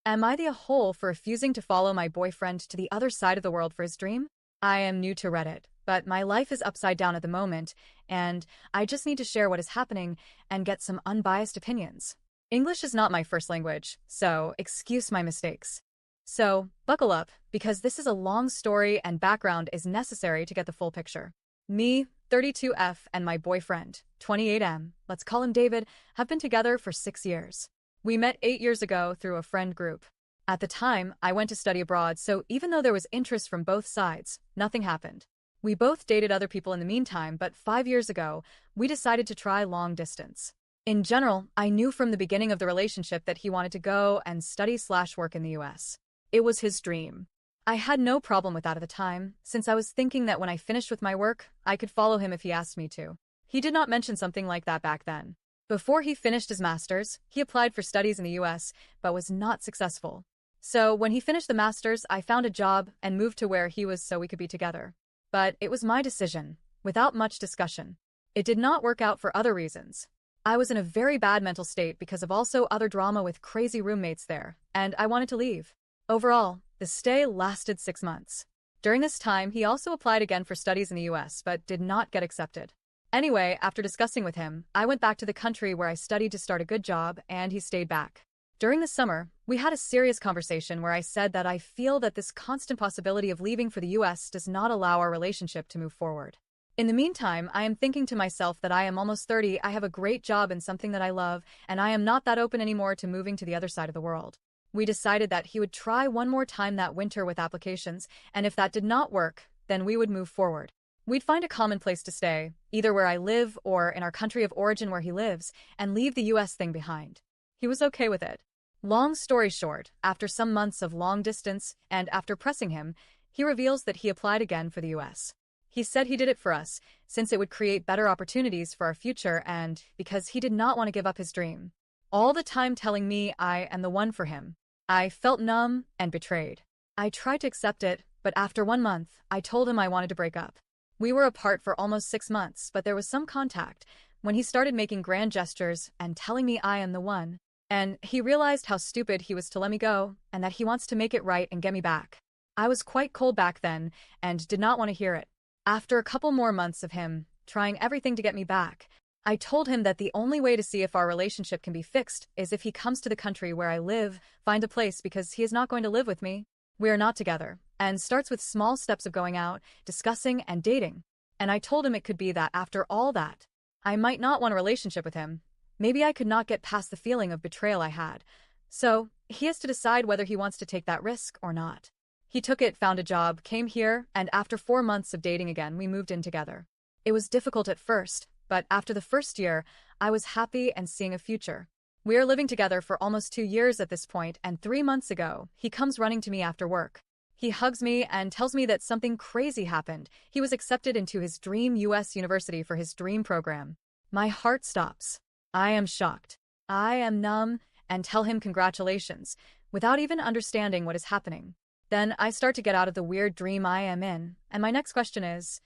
Am I the a-hole for refusing to follow my boyfriend to the other side of the world for his dream? I am new to Reddit, but my life is upside down at the moment, and I just need to share what is happening and get some unbiased opinions. English is not my first language, so excuse my mistakes. So, buckle up, because this is a long story and background is necessary to get the full picture. Me, 32F, and my boyfriend, 28M, let's call him David, have been together for 6 years. We met 8 years ago through a friend group. At the time, I went to study abroad, so even though there was interest from both sides, nothing happened. We both dated other people in the meantime, but 5 years ago, we decided to try long distance. In general, I knew from the beginning of the relationship that he wanted to go and study/work in the US. It was his dream. I had no problem with that at the time, since I was thinking that when I finished with my work, I could follow him if he asked me to. He did not mention something like that back then. Before he finished his master's, he applied for studies in the US, but was not successful. So when he finished the master's, I found a job and moved to where he was so we could be together. But it was my decision, without much discussion. It did not work out for other reasons. I was in a very bad mental state because of also other drama with crazy roommates there, and I wanted to leave. Overall, the stay lasted 6 months. During this time, he also applied again for studies in the US, but did not get accepted. Anyway, after discussing with him, I went back to the country where I studied to start a good job, and he stayed back. During the summer, we had a serious conversation where I said that I feel that this constant possibility of leaving for the US does not allow our relationship to move forward. In the meantime, I am thinking to myself that I am almost 30, I have a great job in something that I love, and I am not that open anymore to moving to the other side of the world. We decided that he would try one more time that winter with applications, and if that did not work, then we would move forward. We'd find a common place to stay, either where I live or in our country of origin where he lives, and leave the US thing behind. He was okay with it. Long story short, after some months of long distance, and after pressing him, he reveals that he applied again for the US. He said he did it for us, since it would create better opportunities for our future and because he did not want to give up his dream. All the time telling me I am the one for him. I felt numb and betrayed. I tried to accept it, but after 1 month, I told him I wanted to break up. We were apart for almost 6 months, but there was some contact when he started making grand gestures and telling me I am the one. And he realized how stupid he was to let me go and that he wants to make it right and get me back. I was quite cold back then and did not want to hear it. After a couple more months of him trying everything to get me back, I told him that the only way to see if our relationship can be fixed is if he comes to the country where I live, find a place because he is not going to live with me. We are not together, and starts with small steps of going out, discussing, and dating. And I told him it could be that after all that, I might not want a relationship with him. Maybe I could not get past the feeling of betrayal I had. So, he has to decide whether he wants to take that risk or not. He took it, found a job, came here, and after 4 months of dating again, we moved in together. It was difficult at first, but after the first year, I was happy and seeing a future. We are living together for almost 2 years at this point, and 3 months ago, he comes running to me after work. He hugs me and tells me that something crazy happened. He was accepted into his dream US university for his dream program. My heart stops. I am shocked. I am numb and tell him congratulations, without even understanding what is happening. Then I start to get out of the weird dream I am in, and my next question is,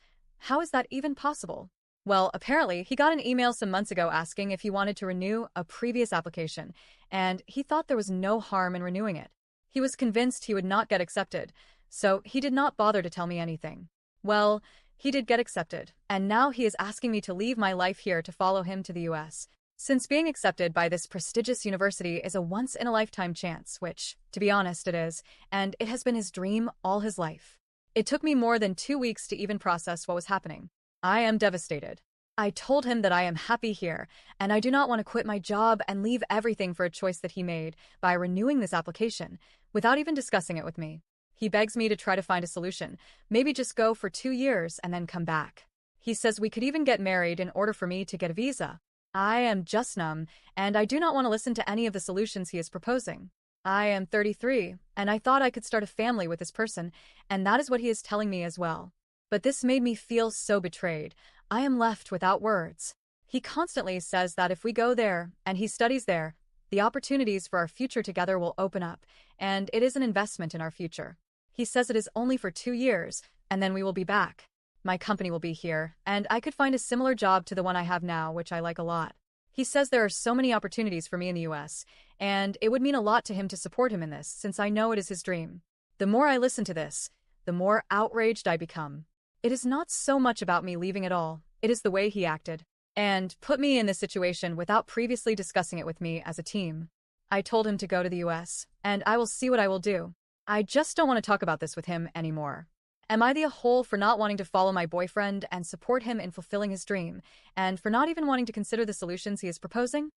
how is that even possible? Well, apparently, he got an email some months ago asking if he wanted to renew a previous application, and he thought there was no harm in renewing it. He was convinced he would not get accepted, so he did not bother to tell me anything. Well, he did get accepted, and now he is asking me to leave my life here to follow him to the US. Since being accepted by this prestigious university is a once-in-a-lifetime chance, which, to be honest, it is, and it has been his dream all his life. It took me more than 2 weeks to even process what was happening. I am devastated. I told him that I am happy here, and I do not want to quit my job and leave everything for a choice that he made by renewing this application, without even discussing it with me. He begs me to try to find a solution, maybe just go for 2 years and then come back. He says we could even get married in order for me to get a visa. I am just numb, and I do not want to listen to any of the solutions he is proposing. I am 33, and I thought I could start a family with this person, and that is what he is telling me as well. But this made me feel so betrayed. I am left without words. He constantly says that if we go there, and he studies there, the opportunities for our future together will open up, and it is an investment in our future. He says it is only for 2 years, and then we will be back. My company will be here, and I could find a similar job to the one I have now, which I like a lot. He says there are so many opportunities for me in the US, and it would mean a lot to him to support him in this, since I know it is his dream. The more I listen to this, the more outraged I become. It is not so much about me leaving at all, it is the way he acted. And put me in this situation without previously discussing it with me as a team. I told him to go to the US, and I will see what I will do. I just don't want to talk about this with him anymore. Am I the a-hole for not wanting to follow my boyfriend and support him in fulfilling his dream, and for not even wanting to consider the solutions he is proposing?